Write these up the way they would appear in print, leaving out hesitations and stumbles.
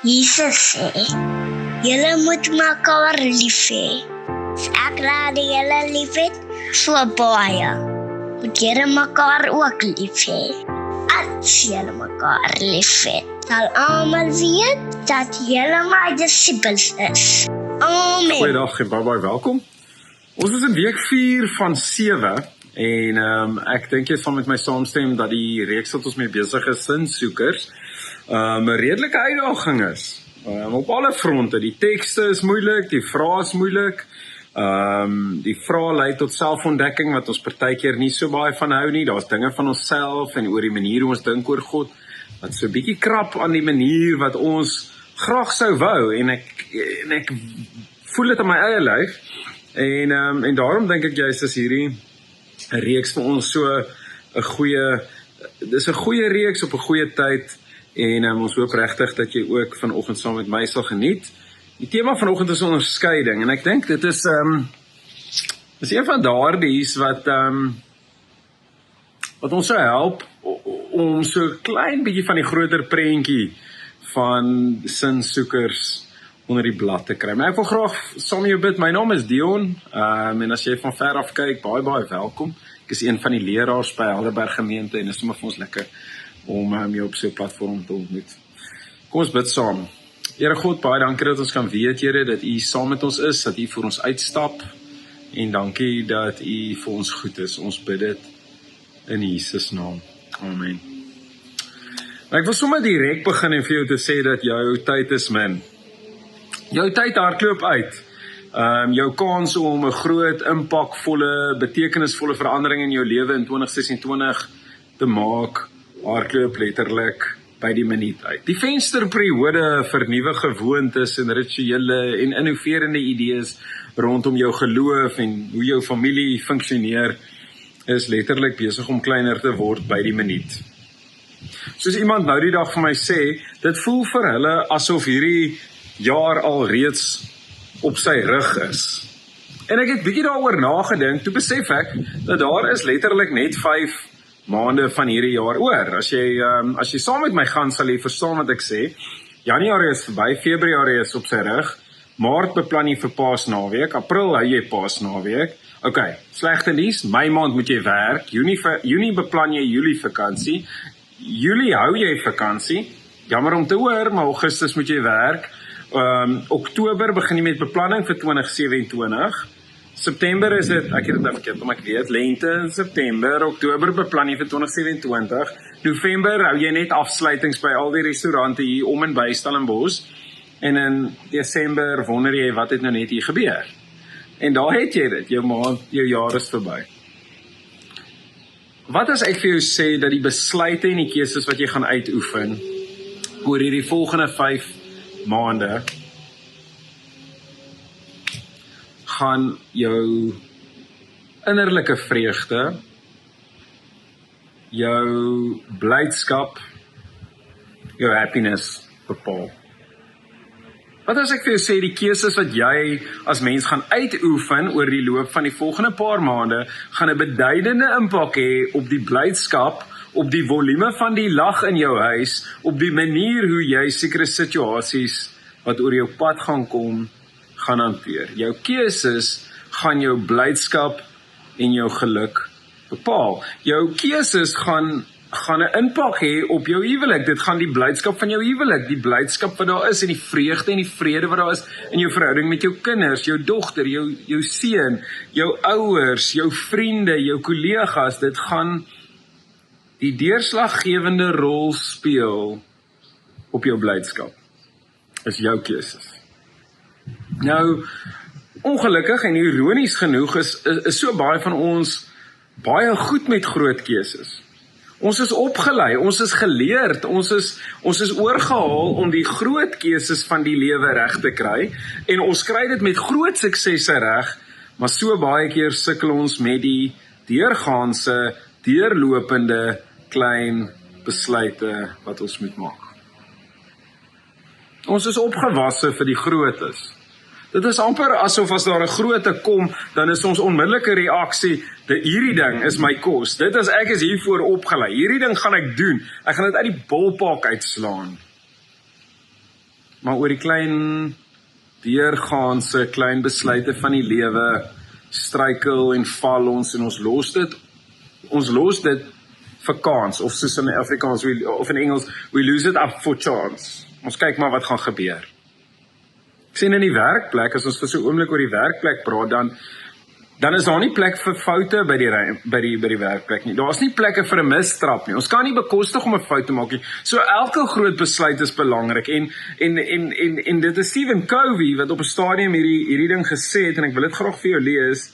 Jesus sê, julle moet mekaar lief hê. As ek raad julle lief het, so baie. Moet julle mekaar ook lief hê. As julle mekaar lief het, sal almal weet dat julle my disippels is. Amen. Goeiedag en baie welkom. Ons is in week 4 van 7 en ek dink jy sal met my saamstem dat die reeks wat ons mee besig is, Sinsoekers, 'n redelike uitdaging is. Op alle fronte, die tekste is moeilik, die vrae is moeilik. Die vrae lei tot selfontdekking wat ons partykeer nie so baie van hou nie. Daar's dinge van onsself en oor die manier hoe ons dink oor God wat so 'n bietjie krap aan die manier wat ons graag sou wou en ek voel dit in my eie lyf en daarom dink ek juist is hierdie 'n reeks vir ons so 'n goeie, dis 'n goeie reeks op 'n goeie tyd en ons hoop regtig dat jy ook vanoggend saam met my sal geniet. Die tema vanoggend is onderskeiding en ek dink dit is een van daardies wat ons sou help om so 'n klein bietjie van die groter prentjie van Sinsoekers onder die blad te kry. Maar ek wil graag saam met jou bid. My naam is Dion en as jy van ver af kyk, baie welkom. Ek is een van die leraars by Helderberg gemeente en dit is sommer vir ons lekker om jou op so 'n platform te ontmoet. Kom ons bid saam. Here God, baie dankie dat ons kan weet, Here, dat U saam met ons is, dat U vir ons uitstap en dankie dat U vir ons goed is. Ons bid dit in Jesus naam. Amen. Ek wil sommer direk begin en vir jou te sê dat jou tyd is min. Jou tyd hardloop uit. Jou kans om 'n groot, impakvolle, betekenisvolle verandering in jou lewe in 2026 te maak, hardloop letterlik by die minuut uit. Die vensterperiode vir nuwe gewoontes en rituele en innoverende idees rondom jou geloof en hoe jou familie funksioneer is letterlik besig om kleiner te word by die minuut. Soos iemand nou die dag vir my sê, dit voel vir hulle asof hierdie jaar al reeds op sy rug is. En ek het bietjie daaroor nagedink, toe besef ek dat daar is letterlik net 5 maande van hierdie jaar oor. As jy saam met my gaan, sal jy verstaan wat ek sê. Januarie is verby, Februarie is op sy rug, Maart beplan jy vir Paasnaweek, April hou jy Paasnaweek. OK, slegte nuus, Mei maand moet jy werk, Junie beplan jy Julie vakansie, Julie hou jy vakansie, jammer om te hoor, maar Augustus moet jy werk. Oktober begin jy met beplanning vir 2027. September is dit, ek het dit verkeerd, maar ek weet, lente in September, Oktober beplan jy vir 2027. November hou jy net afsluitings by al die restaurante hier om en by Stellenbosch. En in Desember wonder jy wat het nou net hier gebeur. En daar het jy dit, jou maand, jou jaar is verby. Wat as ek vir jou sê dat die besluite en die keuses wat jy gaan uitoefen oor hierdie volgende 5 maande gaan jou innerlike vreugde, jou blydskap, jou happiness bepaal. Wat as ek vir jou sê, die keuses wat jy as mens gaan uitoefen oor die loop van die volgende paar maande, gaan 'n beduidende impak hê op die blydskap, op die volume van die lag in jou huis, op die manier hoe jy sekere situasies wat oor jou pad gaan kom, gaan hanteer. Jou keuses gaan jou blydskap en jou geluk bepaal. Jou keuses gaan 'n impak hê op jou huwelik. Dit gaan die blydskap van jou huwelik, die blydskap wat daar is en die vreugde en die vrede wat daar is in jou verhouding met jou kinders, jou dogter, jou seun, jou ouers, jou vriende, jou kollegas, dit gaan die deurslaggewende rol speel op jou blydskap. Is jou keuses. Nou, ongelukkig en ironies genoeg is so baie van ons baie goed met groot keuses. Ons is opgelei, ons is geleerd, ons is oorgehaal om die groot keuses van die lewe reg te kry en ons kry dit met groot suksesse reg, maar so baie keer sukkel ons met die deurgaanse, deurlopende klein besluite wat ons moet maak. Ons is opgewasse vir die grootes. Dit is amper asof as daar 'n groote kom, dan is ons onmiddellike reaksie, hierdie ding is my kos. Ek is hiervoor opgelei. Hierdie ding gaan ek doen. Ek gaan dit uit die bolpak uitslaan. maar oor die klein deurgaanse, klein besluite van die lewe, struikel en val ons en ons los dit vir kans, of soos in Afrikaans, of in Engels, we lose it up for chance. Ons kyk maar wat gaan gebeur. Ek sien in die werkplek, as ons vir so 'n oomblik oor die werkplek praat, dan is daar nie plek vir foute by die werkplek nie. Daar is nie plekke vir 'n mistrap nie. Ons kan nie bekostig om 'n fout te maak nie. So elke groot besluit is belangrik en dit is Stephen Covey wat op 'n stadium hierdie ding gesê het, en ek wil dit graag vir jou lees.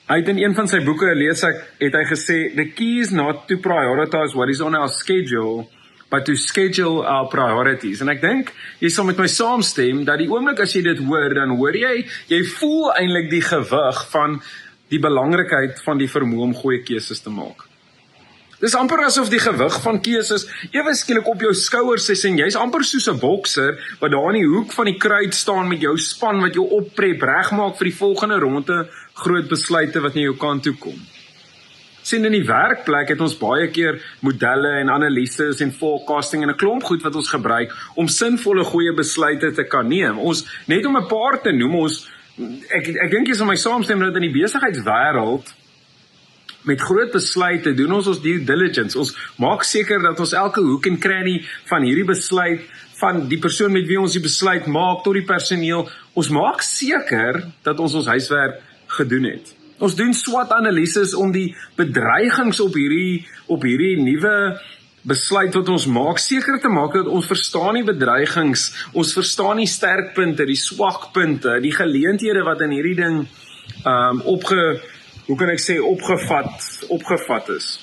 Hy het in een van sy boeke het hy gesê, the key is not to prioritize what is on our schedule, but to schedule our priorities. En ek dink, jy sal met my saamstem, dat die oomblik as jy dit hoor, dan hoor jy voel eintlik die gewig van die belangrikheid van die vermoë om goeie keuses te maak. Dis amper asof die gewig van keuses ewe skielik op jou skouers is en jy's amper soos 'n bokser wat daar in die hoek van die kruit staan met jou span wat jou opprep, regmaak vir die volgende ronde groot besluite wat na jou kant toe kom. Sien, in die werkplek het ons baie keer modelle en analises en forecasting en 'n klomp goed wat ons gebruik om sinvolle goeie besluite te kan neem. Ons, net om 'n paar te noem, ek dink jy sal my saamstem dat in die besigheidswêreld met groot besluite doen ons due diligence. Ons maak seker dat ons elke hoek en cranny van hierdie besluit, van die persoon met wie ons die besluit maak tot die personeel, ons maak seker dat ons huiswerk gedoen het. Ons doen SWOT-analises om die bedreigings op hierdie nuwe besluit wat ons maak, seker te maak dat ons verstaan die bedreigings, ons verstaan die sterkpunte, die swakpunte, die geleenthede wat in hierdie ding opgevat is.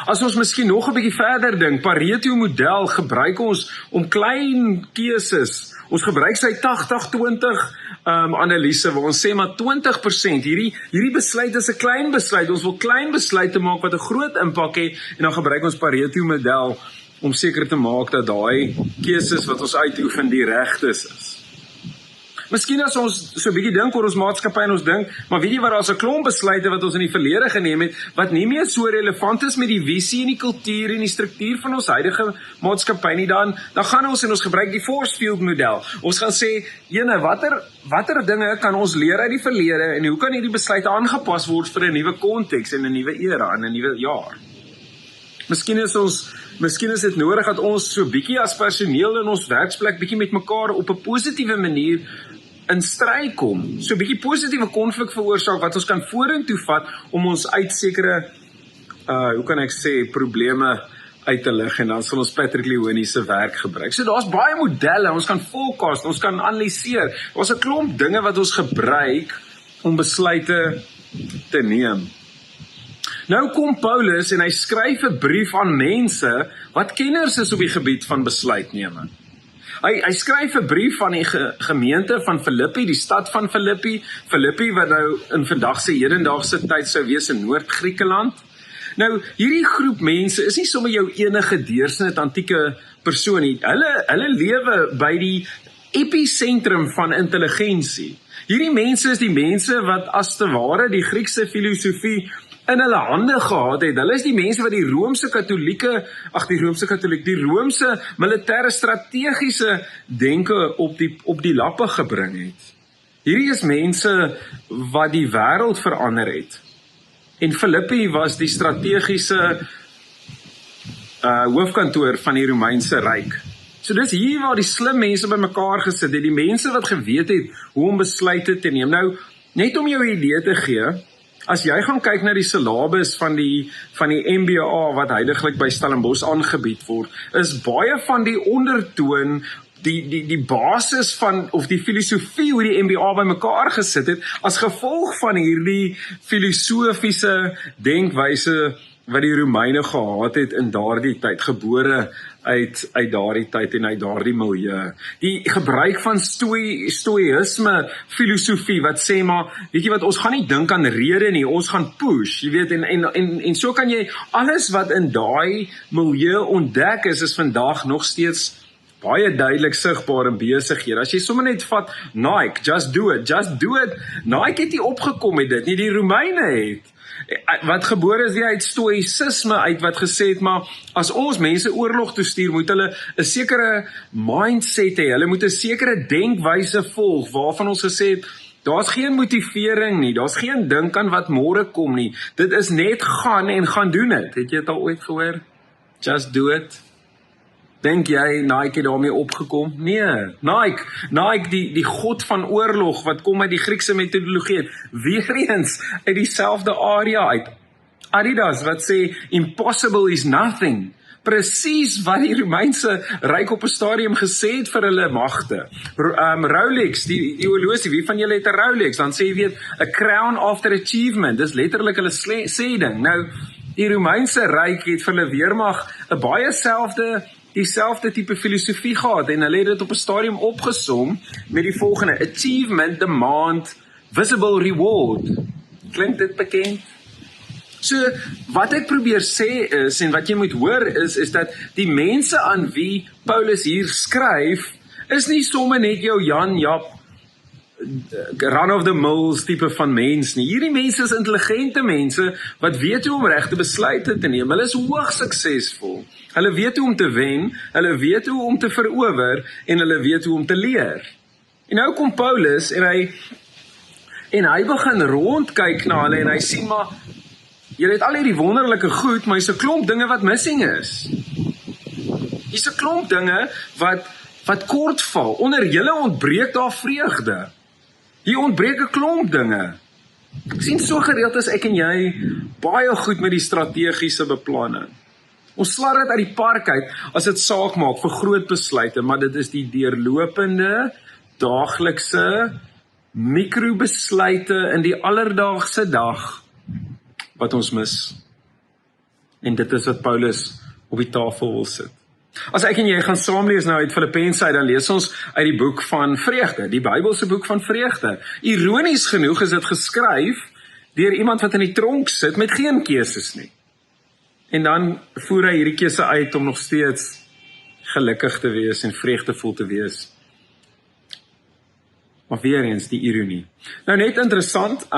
As ons miskien nog 'n bietjie verder dink, Pareto model gebruik ons om klein keuses. Ons gebruik sy 80-20 analise waar ons sê maar 20%, hierdie besluit is 'n klein besluit. Ons wil klein besluite maak wat 'n groot impak het en dan gebruik ons Pareto model om seker te maak dat daai keuses wat ons uitoefen die regtes is. Miskien as ons so 'n bietjie dink oor ons maatskappy en ons dink, maar weet jy wat, daar's 'n klomp besluite wat ons in die verlede geneem het, wat nie meer so relevant is met die visie en die kultuur en die struktuur van ons huidige maatskappy nie, dan gaan ons en ons gebruik die force field model. Ons gaan sê, watter dinge kan ons leer uit die verlede en hoe kan hierdie besluite aangepas word vir 'n nuwe konteks en 'n nuwe era en 'n nuwe jaar? Miskien is dit nodig dat ons so bietjie as personeel in ons werksplek bietjie met mekaar op 'n positiewe manier in stryd kom. So 'n bietjie positiewe konflik veroorsaak wat ons kan vorentoe vat om ons uit sekere probleme uit te lig en dan sal ons Patrick Leone se werk gebruik. So daar's baie modelle, ons kan forecast, ons kan analiseer. Daar's 'n klomp dinge wat ons gebruik om besluite te neem. Nou kom Paulus en hy skryf 'n brief aan mense wat kenners is op die gebied van besluitneming. Hy skryf 'n brief aan die gemeente van Filippi, die stad van Filippi wat nou in vandag se hedendaagse tyd sou wees in Noord-Griekeland. Nou, hierdie groep mense is nie sommer jou enige deursnit antieke persoon nie. Hulle lewe by die episentrum van intelligensie. Hierdie mense is die mense wat as te ware die Griekse filosofie in hulle hande gehad het. Hulle is die mense wat die Romeinse militêre strategiese denke op die lappe gebring het. Hierdie is mense wat die wêreld verander het. En Filippi was die strategiese hoofkantoor van die Romeinse ryk. So dis hier waar die slim mense bymekaar gesit het, die mense wat geweet het hoe om besluite te neem. Nou, net om jou 'n idee te gee, as jy gaan kyk na die syllabus van die MBA wat heiliglik by Stellenbosch aangebied word, is baie van die ondertoon, die basis van, of die filosofie hoe die MBA by mekaar gesit het, as gevolg van hierdie filosofiese denkwyse wat die Romeine gehad het in daardie tyd, gebore uit daardie tyd en uit daardie milieu. Die gebruik van stoïsme filosofie wat sê maar, weet jy wat, ons gaan nie dink aan rede nie, ons gaan push, jy weet, en so kan jy alles wat in daai milieu ontdek is vandag nog steeds baie duidelik sigbaar in besighede. As jy sommer net vat Nike, just do it. Nike het nie opgekom met dit nie, die Romeine het. wat gebore is uit stoïsisme uit, wat gesê het, maar as ons mense oorlog toestuur, moet hulle 'n sekere mindset hê, hulle moet 'n sekere denkwyse volg, waarvan ons gesê het, daar's geen motivering nie, daar's geen dink aan wat môre kom nie, dit is net gaan en gaan doen dit. Het jy dit al ooit gehoor? Just do it. Dink jy Nike het daarmee opgekom? Nee, Nike die god van oorlog, wat kom uit die Griekse metodologie uit, weer eens uit dieselfde area uit. Adidas wat sê, impossible is nothing. Presies wat die Romeinse ryk op 'n stadium gesê het vir hulle magte. Rolex, die horlosie, wie van julle het 'n Rolex? Dan sê jy weet, a crown after achievement, dis letterlik hulle sê ding. Nou, die Romeinse ryk het vir hulle weermag 'n baie dieselfde tipe filosofie gehad, en hulle het dit op 'n stadium opgesom met die volgende: achievement demand visible reward. Klink dit bekend? So, wat ek probeer sê is, en wat jy moet hoor is dat die mense aan wie Paulus hier skryf, is nie somme net jou Jan Jap, run of the mills tipe van mens nie. Hierdie mense is intelligente mense, wat weet hoe om regte besluite te neem. Hulle is hoogs suksesvol. Hulle weet hoe om te wen, hulle weet hoe om te verower, en hulle weet hoe om te leer. En nou kom Paulus, en hy begin rondkyk na hulle, en hy sien maar, julle het al hierdie wonderlike goed, maar hier's 'n klomp dinge wat missing is. Hier's 'n klomp dinge wat kortval. Onder julle ontbreek daar vreugde. Hier ontbreek 'n klomp dinge. Ek sien so gereeld as ek en jy baie goed met die strategiese beplanning. Ons slat dit uit die park uit as dit saak maak vir groot besluite, maar dit is die deurlopende, daaglikse, mikrobesluite in die alledaagse dag wat ons mis. En dit is wat Paulus op die tafel wil sit. As ek en jy gaan saamlees nou uit Filippense uit, dan lees ons uit die boek van vreugde, die Bybelse boek van vreugde. Ironies genoeg is dit geskryf deur iemand wat in die tronk sit met geen keuses nie. En dan voer hy hierdie keuse uit om nog steeds gelukkig te wees en vreugdevol te wees. Maar weer eens die ironie. Nou net interessant,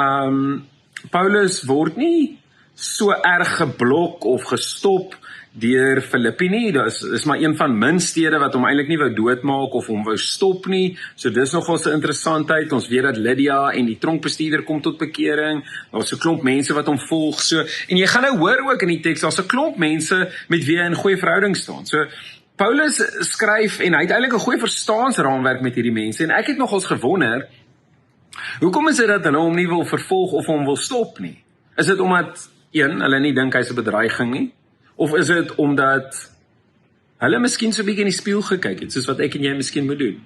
Paulus word nie so erg geblok of gestop deur Filippi nie. Dis maar een van min stede wat hom eintlik nie wou doodmaak of hom wou stop nie. So dis nogal 'n interessantheid. Ons weet dat Lydia en die tronkbestuurder kom tot bekering. Daar's 'n klomp mense wat hom volg. So, en jy gaan nou hoor ook in die teks, daar's 'n klomp mense met wie hy in goeie verhouding staan. So Paulus skryf en hy het eintlik 'n goeie verstaansraamwerk met hierdie mense, en ek het nogals gewonder, hoekom is dit dat hulle hom nie wil vervolg of hom wil stop nie? Is dit omdat, hulle nie dink hy's 'n bedreiging nie? Of is dit omdat hulle miskien so 'n bietjie in die spieël gekyk het, soos wat ek en jy miskien moet doen?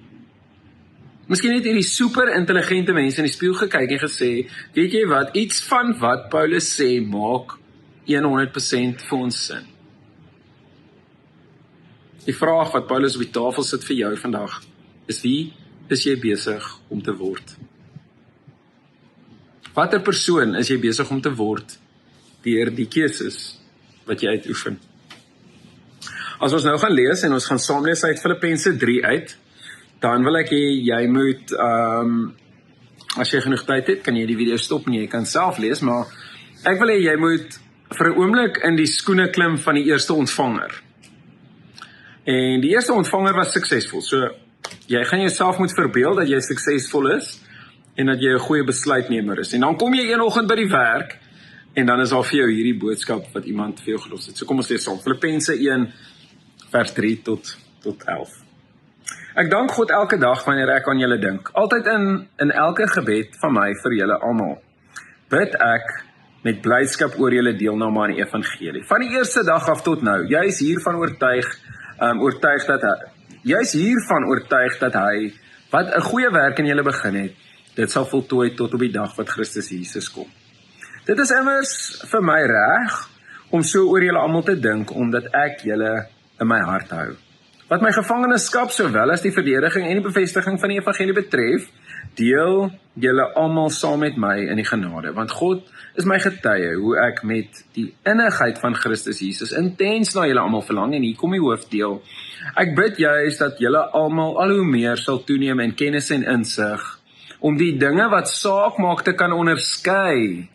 Miskien het hierdie super intelligente mense in die spieël gekyk en gesê, weet jy wat, iets van wat Paulus sê maak 100% vir ons sin. Die vraag wat Paulus op die tafel sit vir jou vandag, is wie is jy besig om te word? Watter persoon is jy besig om te word deur die keuses wat jy uitoefen? As ons nou gaan lees, en ons gaan saam lees uit Filippense 3 uit, dan wil ek jy moet, as jy genoeg tyd het, kan jy die video stop en jy kan self lees, maar ek wil jy moet vir 'n oomblik in die skoene klim van die eerste ontvanger. En die eerste ontvanger was suksesvol, so jy gaan jouself moet verbeel dat jy suksesvol is, en dat jy 'n goeie besluitnemer is. En dan kom jy een oggend by die werk, en dan is daar vir jou hierdie boodskap wat iemand vir jou gelos het. So kom ons lees saam, Filippense 1, vers 3 tot 11. Ek dank God elke dag wanneer ek aan julle dink, altyd in elke gebed van my vir julle almal. Bid ek met blydskap oor julle deelname aan die evangelie. Van die eerste dag af tot nou, jy is hiervan oortuig dat hy, wat 'n goeie werk in julle begin het, dit sal voltooi tot op die dag wat Christus Jesus kom. Dit is immers vir my reg om so oor julle almal te dink, omdat ek julle in my hart hou. Wat my gevangenskap sowel as die verdediging en die bevestiging van die evangelie betref, deel julle almal saam met my in die genade, want God is my getuie hoe ek met die innigheid van Christus Jesus intens na julle almal verlang, en hier kom die hoofdeel. Ek bid juis dat julle almal al hoe meer sal toeneem in kennis en insig, om die dinge wat saak maak te kan onderskei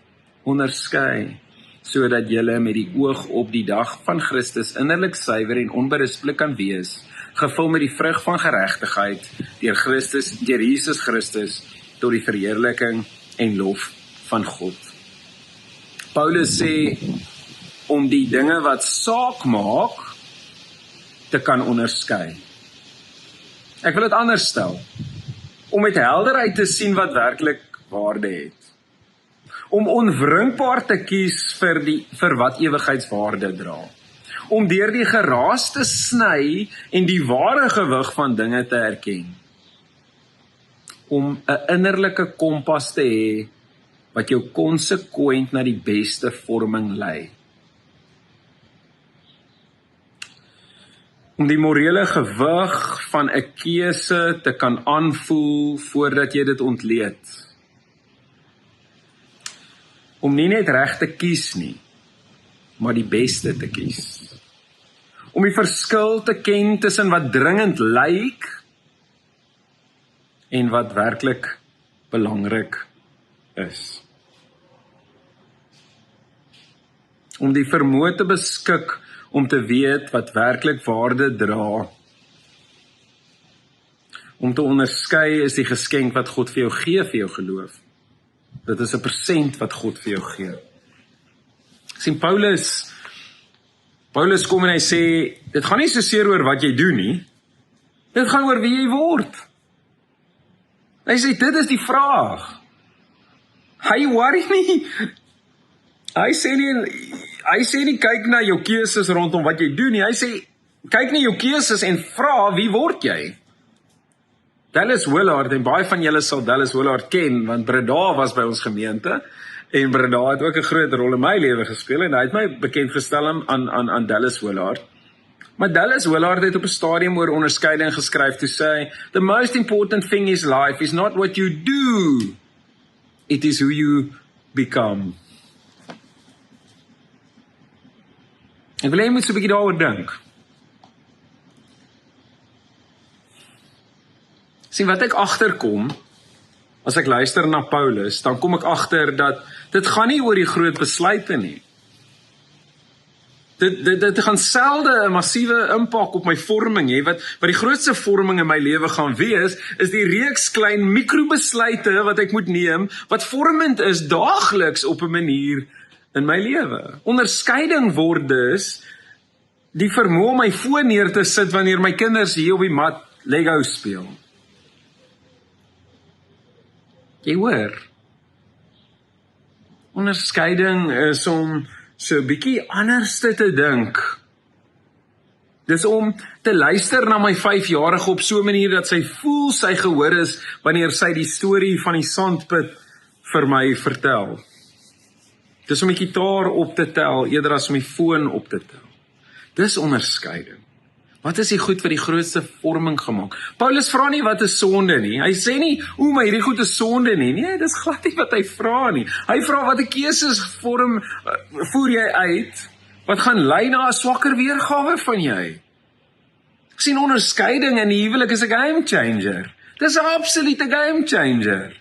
onderskei, sodat julle met die oog op die dag van Christus innerlik suiwer en onberisplik kan wees, gevul met die vrug van geregtigheid deur Jesus Christus tot die verheerliking en lof van God. Paulus sê om die dinge wat saak maak te kan onderskei. Ek wil dit anders stel. Om met helderheid te sien wat werklik waarde het. Om onwrinkbaar te kies vir wat ewigheidswaarde dra. Om deur die geraas te sny en die ware gewig van dinge te erken. Om 'n innerlike kompas te hê wat jou konsekwent na die beste vorming lei. Om die morele gewig van 'n keuse te kan aanvoel voordat jy dit ontleed. Om nie net reg te kies nie, maar die beste te kies. Om die verskil te ken tussen wat dringend lyk en wat werklik belangrik is. Om die vermoë te beskik om te weet wat werklik waarde dra. Om te onderskei is die geskenk wat God vir jou gee vir jou geloof. Dit is 'n persent wat God vir jou gee. Sien Paulus kom en hy sê, dit gaan nie so seer oor wat jy doen nie. Dit gaan oor wie jy word. Hy sê, dit is die vraag. Hy worry nie. Hy sê nie kyk na jou keuses rondom wat jy doen nie. Hy sê kyk na jou keuses en vra wie word jy? Dallas Willard, en baie van julle sal Dallas Willard ken, want Breda was by ons gemeente en Breda het ook 'n groot rol in my lewe gespeel en hy het my bekend gestel aan Dallas Willard. Maar Dallas Willard het op 'n stadium oor onderskeiding geskryf toe sê, the most important thing in life is not what you do, it is who you become. Ek wil hê jy moet so 'n bietjie daaroor dink. Sien wat ek agterkom, as ek luister na Paulus, dan kom ek agter dat dit gaan nie oor die groot besluite nie. Dit gaan selde 'n massiewe impak op my vorming hê. Wat die grootste vorming in my lewe gaan wees, is die reeks klein mikrobesluite wat ek moet neem, wat vormend is daagliks op 'n manier in my lewe. Onderskeiding word dus die vermoë om my foon neer te sit wanneer my kinders hier op die mat Lego speel. Jy hoor. Onderskeiding is om so 'n bietjie anders te dink. Dis om te luister na my 5-jarige op so 'n manier dat sy voel sy gehoor is wanneer sy die storie van die sandput vir my vertel. Dis om die gitaar op te tel eerder as om die foon op te tel. Dis onderskeiding. Wat is die goed wat die grootste vorming gemaak? Paulus vra nie wat is sonde nie. Hy sê nie, maar hierdie goed is sonde nie. Nee, dis glad nie wat hy vra nie. Hy vra watter keuses voer jy uit, wat gaan lei na 'n swakker weergawe van jy. Sien, onderskeiding in die huwelik is 'n game changer. Dis 'n absolute game changer.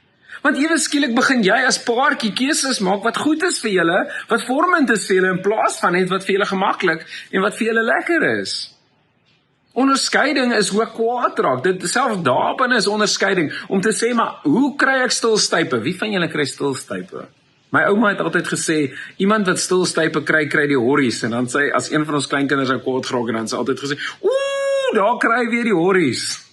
Want ewe skielik begin jy as paartjie keuses maak wat goed is vir julle, wat vormend is vir julle, in plaas van net wat vir julle gemaklik en wat vir julle lekker is. Onderskeiding is hoe kwaad raak. Dit selfs daarin is onderskeiding om te sê, maar hoe kry ek stilstype? Wie van julle kry stilstype? My ouma het altyd gesê, iemand wat stilstype kry die horries. En dan sê, as een van ons kleinkinders nou kwaad geraak, en dan sê altyd gesê, daar kry weer die horries.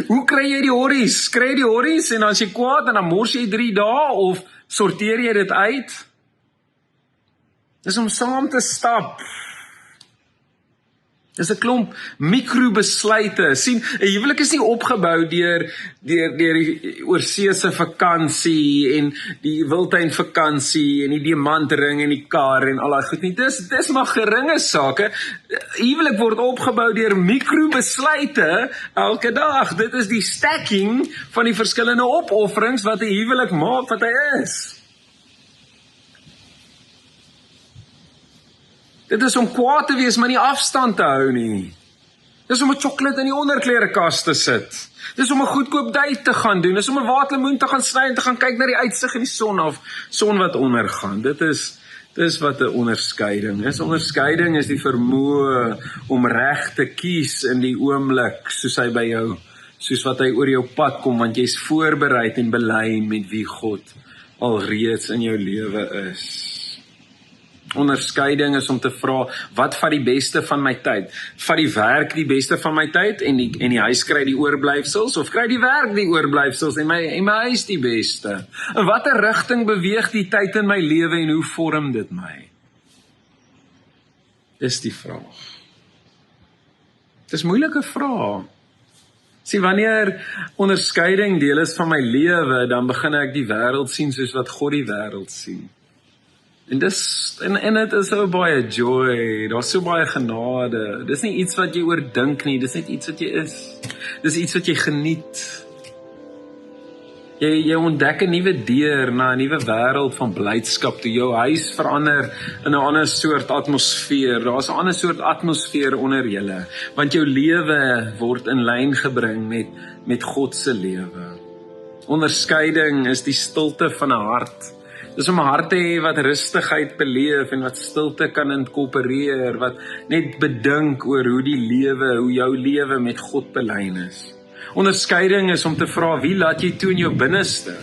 Hoe kry jy die horries? Kry jy die horries en dan is jy kwaad en dan mors jy 3 dae of sorteer jy dit uit? Dis om saam te stap. Dis 'n klomp mikrobesluite. Sien, 'n huwelik is nie opgebou deur die oorseese vakansie en die wildtuinvakansie en die diamantring en die kar en al daai goed nie. Dis maar geringe sake. Huwelik word opgebou deur mikrobesluite elke dag. Dit is die stacking van die verskillende opofferings wat 'n huwelik maak wat hy is. Dit is om kwaad te wees, maar nie afstand te hou nie. Dis om 'n chocolate in die onderklerekas te sit. Dis om 'n goedkoop date te gaan doen. Dis om 'n waterlemoen te gaan sny en te gaan kyk na die uitsig in die son wat ondergaan. Dis wat 'n onderskeiding is. Onderskeiding is die vermoë om reg te kies in die oomblik, soos hy by jou, soos wat hy oor jou pad kom, want jy's voorberei en belyn met wie God alreeds in jou lewe is. Onderskeiding is om te vra, wat vat die beste van my tyd? Vat die werk die beste van my tyd en die huis kry die oorblyfsels, of kry die werk die oorblyfsels en my huis die beste? In watter rigting beweeg die tyd in my lewe en hoe vorm dit my? Dis die vraag. Dis moeilike vrae. Sien, wanneer onderskeiding deel is van my lewe, dan begin ek die wêreld sien soos wat God die wêreld sien. En dit is so baie joy, daar's so baie genade. Dis nie iets wat jy oordink nie, dis net iets wat jy is. Dis iets wat jy geniet. Jy ontdek 'n nuwe deur na 'n nuwe wêreld van blydskap toe jou huis verander in 'n ander soort atmosfeer. Daar's 'n ander soort atmosfeer onder julle, want jou lewe word in lyn gebring met God se lewe. Onderskeiding is die stilte van 'n hart. Dis om 'n hart te hê wat rustigheid beleef en wat stilte kan inkorporeer, wat net bedink oor hoe jou lewe met God belyn is. Onderskeiding is om te vra, wie laat jy toe in jou binneste?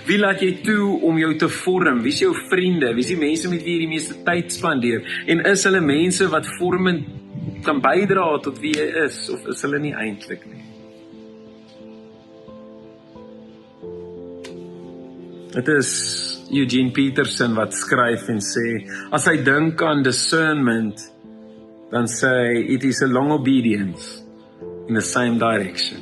Wie laat jy toe om jou te vorm? Wie is jou vriende? Wie is die mense met wie jy die meeste tyd spandeer? En is hulle mense wat vormend kan bydra tot wie jy is, of is hulle nie eintlik nie? Dit is Eugene Peterson wat skryf en sê, as hy dink aan discernment, dan sê hy, it is a long obedience in the same direction.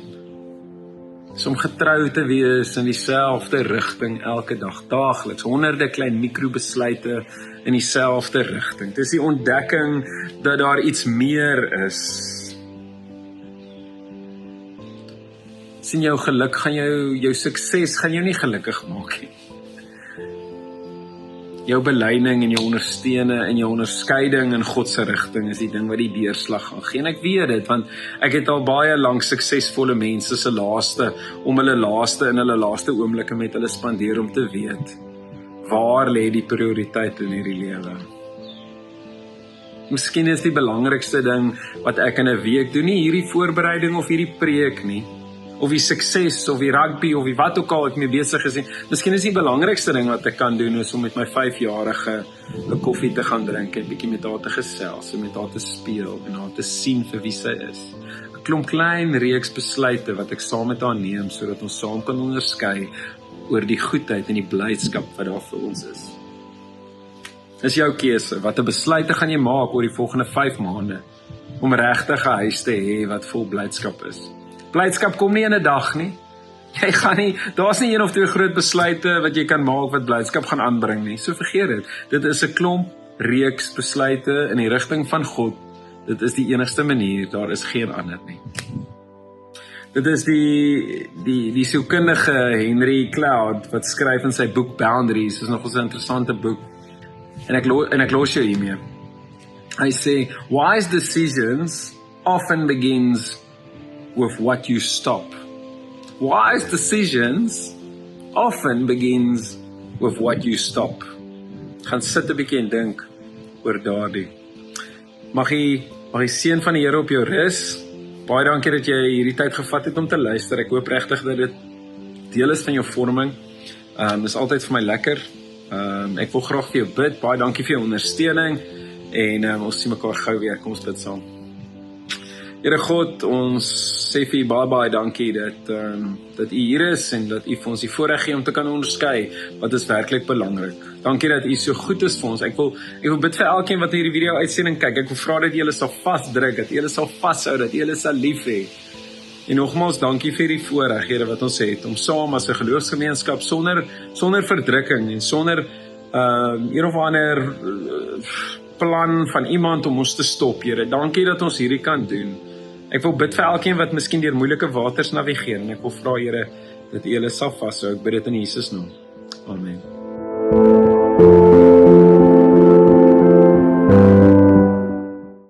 Om getrou te wees in dieselfde rigting elke dag, daagliks, honderde klein mikrobesluite in dieselfde rigting. Dit is die ontdekking dat daar iets meer is. Sien, jou geluk gaan jou sukses gaan jou nie gelukkig maak nie. Jou belyning en jou ondersteuning en jou onderskeiding in God se rigting is die ding wat die deurslag gaan gee. En ek weet dit, want ek het al baie lank suksesvolle mense se laaste in hulle laaste oomblikke met hulle spandeer om te weet, waar lê die prioriteit in hierdie lewe? Miskien is die belangrikste ding wat ek in 'n week doen, nie hierdie voorbereiding of hierdie preek nie, of die sukses, of die rugby, of die wat ook al ek mee besig is nie. Miskien is die belangrikste ding wat ek kan doen, is om met my 5-jarige 'n koffie te gaan drink, en bietjie met haar te gesels, en met haar te speel, en haar te sien vir wie sy is. 'n Klomp klein reeks besluite wat ek saam met haar neem, sodat ons saam kan onderskei oor die goedheid en die blydskap wat daar vir ons is. Dis jou keuse, watter besluite gaan jy maak oor die volgende 5 maande, om regtig 'n huis te hê wat vol blydskap is. Blydskap kom nie in 'n dag nie. Jy gaan nie, daar's nie 1 of 2 groot besluite wat jy kan maak wat blydskap gaan aanbring nie. So vergeet dit. Dit is 'n klomp reeks besluite in die rigting van God. Dit is die enigste manier, daar is geen ander nie. Dit is die sielkundige Henry Cloud wat skryf in sy boek Boundaries. Dis nogals 'n interessante boek. En ek los jou hiermee. Hy sê, wise decisions often begins with what you stop. Wise decisions often begins with what you stop. Gaan sit 'n bietjie en dink oor daardie. Mag die seën van die Here op jou rus. Baie dankie dat jy hierdie tyd gevat het om te luister. Ek hoop regtig dat dit deel is van jou vorming. Dis altyd vir my lekker. Ek wil graag vir jou bid. Baie dankie vir jou ondersteuning en ons sien mekaar gou weer. Kom ons bid saam. Here God, ons sê vir U baie dankie dat U hier is en dat U vir ons die voorreg gee om te kan onderskei wat is werklik belangrik. Dankie dat U so goed is vir ons. Ek wil bid vir elkeen wat hierdie video uitsending kyk. Ek wil vra dat U hulle sal vasdruk, dat U hulle sal vashou, dat U hulle sal lief hê. En nogmaals dankie vir die voorreg, Here, wat ons het om saam as 'n geloofsgemeenskap sonder verdrukking en sonder een of ander plan van iemand om ons te stop, Here. Dankie dat ons hierdie kan doen. Ek wil bid vir elkeen wat miskien deur moeilike waters navigeer en ek wil vra, Here, dat U hulle sal vashou. Ek bid dit in Jesus naam. Amen.